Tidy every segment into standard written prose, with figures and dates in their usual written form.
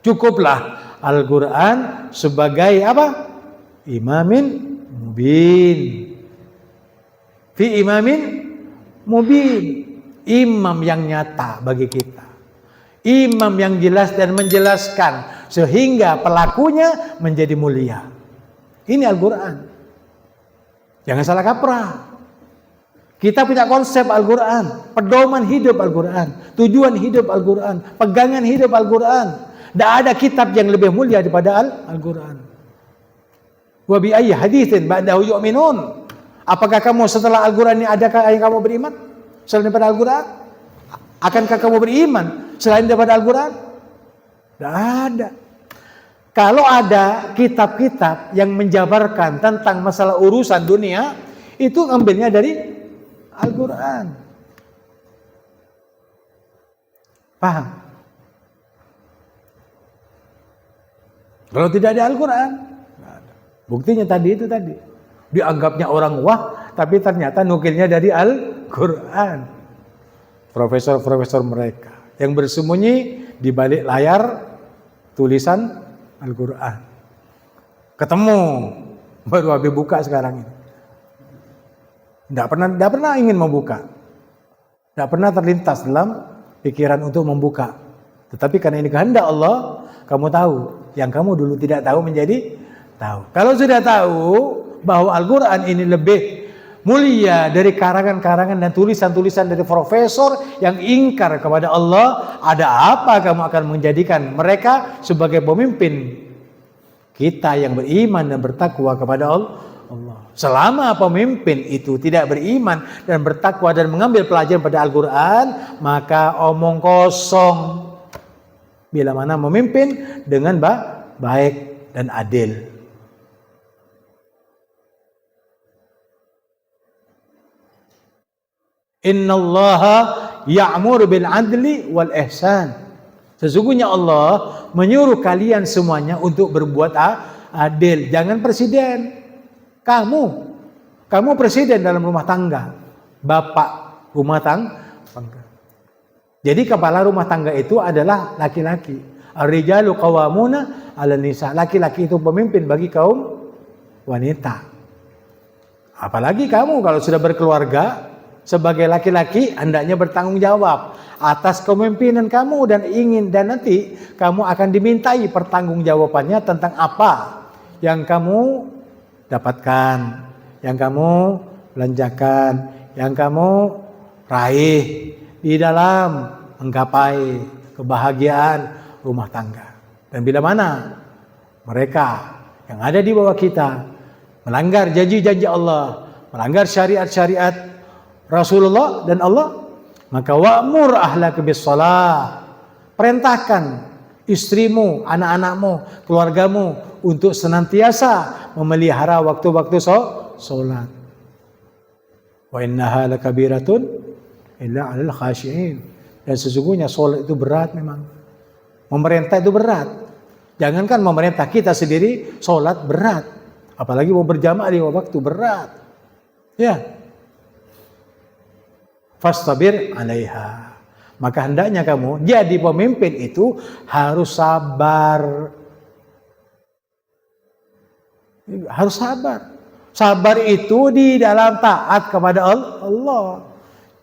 Cukuplah Al-Quran sebagai apa? Imamin mubin. Fi imamin mubin. Imam yang nyata bagi kita. Imam yang jelas dan menjelaskan sehingga pelakunya menjadi mulia. Ini Al-Quran. Jangan salah kaprah. Kita punya konsep Al-Quran, pedoman hidup Al-Quran, tujuan hidup Al-Quran, pegangan hidup Al-Quran. Tidak ada kitab yang lebih mulia daripada Al-Quran. Wa bi ayyi haditsin ba'dahu yu'minun. Apakah kamu setelah Al-Quran ini adakah yang kamu beriman selain daripada Al-Quran? Akankah kamu beriman selain daripada Al-Quran? Tidak ada. Kalau ada kitab-kitab yang menjabarkan tentang masalah urusan dunia, itu ambilnya dari Al-Quran. Paham? Kalau tidak ada Al-Quran, buktinya tadi itu tadi. Dianggapnya orang wah, tapi ternyata nukilnya dari Al-Quran. Profesor-profesor mereka yang bersembunyi di balik layar tulisan Al-Quran. Ketemu, baru habis buka sekarang ini. Tidak pernah ingin membuka. Tidak pernah terlintas dalam pikiran untuk membuka. Tetapi karena ini kehendak Allah, kamu tahu. Yang kamu dulu tidak tahu menjadi tahu. Kalau sudah tahu bahwa Al-Quran ini lebih mulia dari karangan-karangan dan tulisan-tulisan dari profesor yang ingkar kepada Allah, ada apa kamu akan menjadikan mereka sebagai pemimpin kita yang beriman dan bertakwa kepada Allah? Selama pemimpin itu tidak beriman dan bertakwa dan mengambil pelajaran pada Al-Quran, maka omong kosong. Bila mana memimpin dengan baik dan adil. Innallaha ya'muru bil adli wal ihsan. Sesungguhnya Allah menyuruh kalian semuanya untuk berbuat adil. Jangan presiden. Kamu presiden dalam rumah tangga. Bapak rumah tangga. Jadi kepala rumah tangga itu adalah laki-laki. Ar-rijalu qawwamuna 'alan nisa. Laki-laki itu pemimpin bagi kaum wanita. Apalagi kamu kalau sudah berkeluarga, sebagai laki-laki hendaknya bertanggung jawab atas kepemimpinan kamu dan nanti kamu akan dimintai pertanggungjawabannya tentang apa yang kamu dapatkan, yang kamu belanjakan, yang kamu raih di dalam menggapai kebahagiaan rumah tangga. Dan bila mana mereka yang ada di bawah kita melanggar janji-janji Allah, melanggar syariat-syariat Rasulullah dan Allah, maka wa'mur ahlaka bis-shalah. Perintahkan istrimu, anak-anakmu, keluargamu untuk senantiasa memelihara waktu-waktu salat. Wa innaha lakabiratun illa 'alal khashi'in. Dan sesungguhnya salat itu berat memang. Memerintah itu berat. Jangankan memerintah, kita sendiri salat berat. Apalagi mau berjamaah di waktu berat. Ya. Fastabir 'alaiha. Maka hendaknya kamu jadi pemimpin itu harus sabar. Harus sabar. Sabar itu di dalam taat kepada Allah.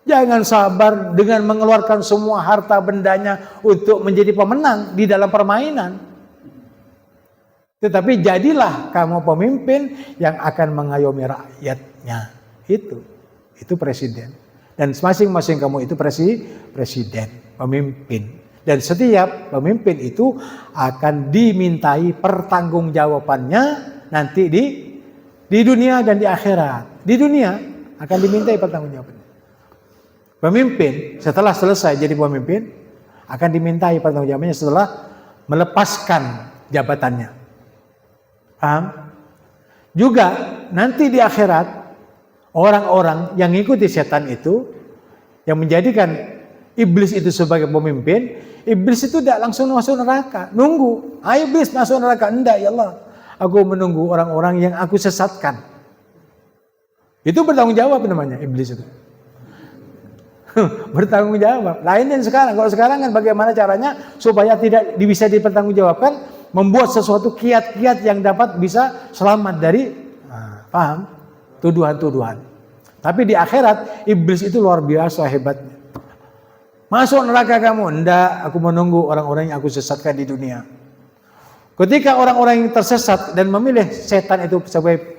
Jangan sabar dengan mengeluarkan semua harta bendanya untuk menjadi pemenang di dalam permainan. Tetapi jadilah kamu pemimpin yang akan mengayomi rakyatnya. Itu presiden. Dan masing-masing kamu itu presiden, pemimpin. Dan setiap pemimpin itu akan dimintai pertanggungjawabannya nanti di dunia dan di akhirat. Di dunia akan dimintai pertanggungjawabannya. Pemimpin setelah selesai jadi pemimpin akan dimintai pertanggungjawabannya setelah melepaskan jabatannya. Paham? Juga nanti di akhirat orang-orang yang mengikuti setan itu, yang menjadikan iblis itu sebagai pemimpin, iblis itu tidak langsung masuk neraka, nunggu. Ayo iblis masuk neraka, enggak ya Allah. Aku menunggu orang-orang yang aku sesatkan. Itu bertanggung jawab namanya iblis itu. bertanggung jawab. Lain dan sekarang. Kalau sekarang kan bagaimana caranya supaya tidak bisa dipertanggungjawabkan, membuat sesuatu kiat-kiat yang dapat bisa selamat dari paham? Tuduhan-tuduhan. Tapi di akhirat iblis itu luar biasa hebatnya. Masuk neraka kamu, enggak, aku menunggu orang-orang yang aku sesatkan di dunia. Ketika orang-orang yang tersesat dan memilih setan itu sebagai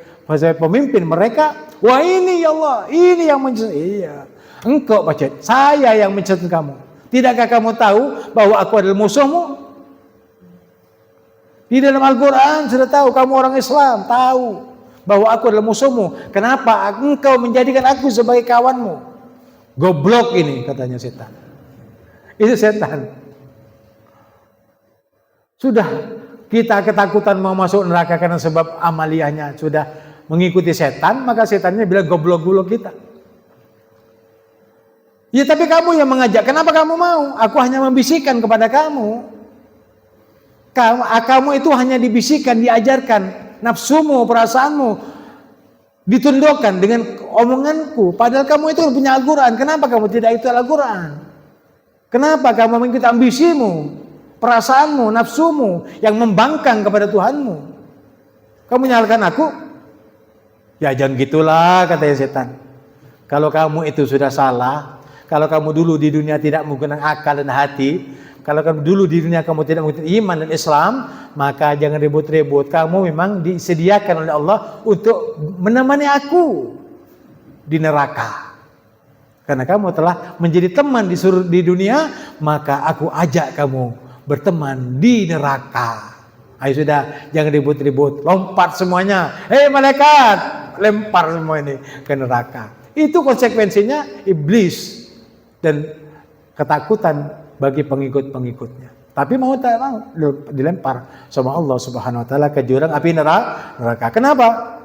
pemimpin mereka, wah ini ya Allah, ini yang menyesatkan. Iya, engkau baca, saya yang menyesatkan kamu. Tidakkah kamu tahu bahwa aku adalah musuhmu? Di dalam Al-Quran sudah tahu, kamu orang Islam tahu bahwa aku adalah musuhmu. Kenapa engkau menjadikan aku sebagai kawanmu? Goblok ini katanya setan. Itu setan. Sudah kita ketakutan mau masuk neraka karena sebab amaliyahnya sudah mengikuti setan, maka setannya bilang goblok-goblok kita. Ya tapi kamu yang mengajak, kenapa kamu mau? Aku hanya membisikkan kepada kamu. Kamu itu hanya dibisikkan, diajarkan, nafsumu, perasaanmu ditundukkan dengan omonganku. Padahal kamu itu punya Al-Quran. Kenapa kamu tidak itu Al-Quran? Kenapa kamu mengikuti ambisimu, perasaanmu, nafsumu yang membangkang kepada Tuhanmu? Kamu menyalahkan aku? Ya jangan gitulah katanya setan. Kalau kamu itu sudah salah, kalau kamu dulu di dunia tidak menggunakan akal dan hati, kalau kamu dulu di dunia kamu tidak menggunakan iman dan Islam, maka jangan ribut-ribut. Kamu memang disediakan oleh Allah untuk menemani aku di neraka. Karena kamu telah menjadi teman di dunia, maka aku ajak kamu berteman di neraka. Ayo sudah, jangan ribut-ribut, lompat semuanya. Hei malaikat, lempar semua ini ke neraka. Itu konsekuensinya iblis dan ketakutan bagi pengikut-pengikutnya. Tapi mau tak mau dilempar sama Allah Subhanahu wa taala ke jurang api neraka. Kenapa?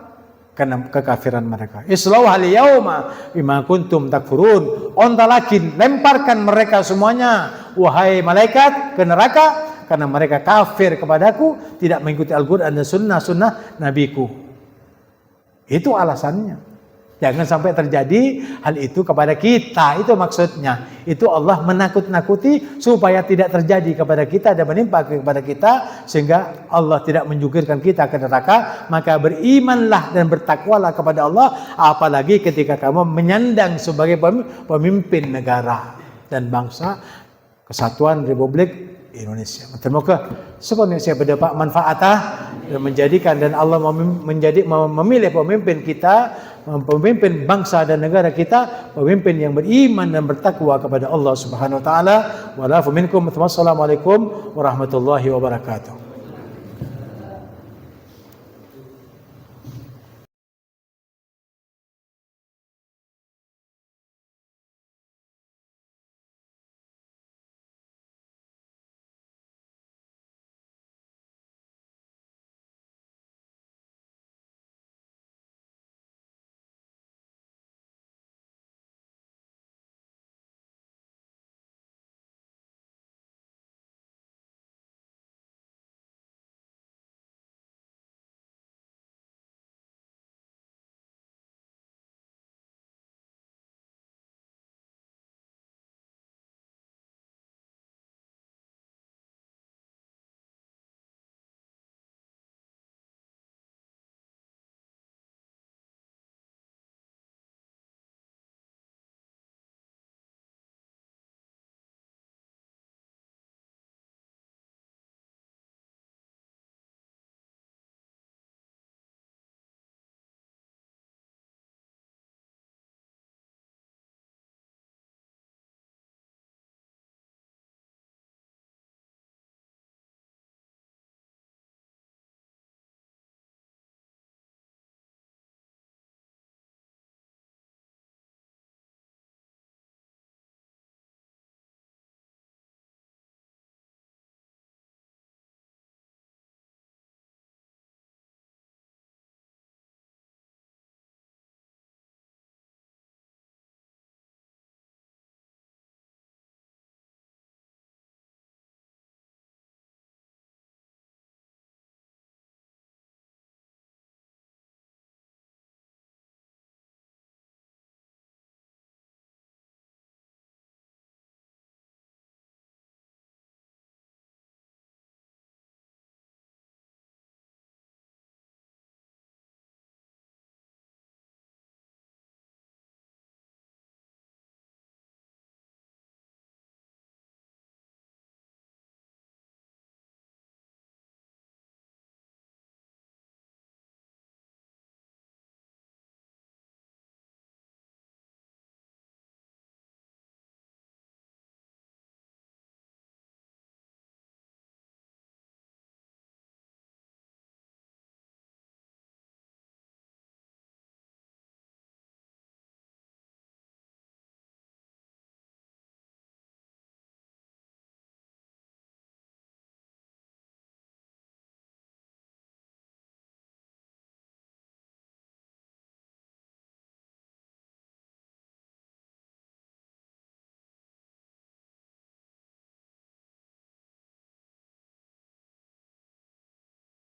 Karena kekafiran mereka. Islauha al-yauma bima kuntum takfurun. Ontalakin, lemparkan mereka semuanya wahai malaikat ke neraka karena mereka kafir kepadaku, tidak mengikuti Al-Qur'an dan sunnah nabiku. Itu alasannya. Jangan sampai terjadi hal itu kepada kita. Itu maksudnya. Itu Allah menakut-nakuti supaya tidak terjadi kepada kita dan menimpa kepada kita, sehingga Allah tidak menjugurkan kita ke neraka. Maka berimanlah dan bertakwalah kepada Allah, apalagi ketika kamu menyandang sebagai pemimpin negara dan bangsa Kesatuan Republik Indonesia. Semoga sepenuhnya berdapat manfaatah dan menjadikan, dan Allah memilih pemimpin kita, pemimpin bangsa dan negara kita, pemimpin yang beriman dan bertakwa kepada Allah Subhanahu wa taala. Wassalamualaikum warahmatullahi wabarakatuh.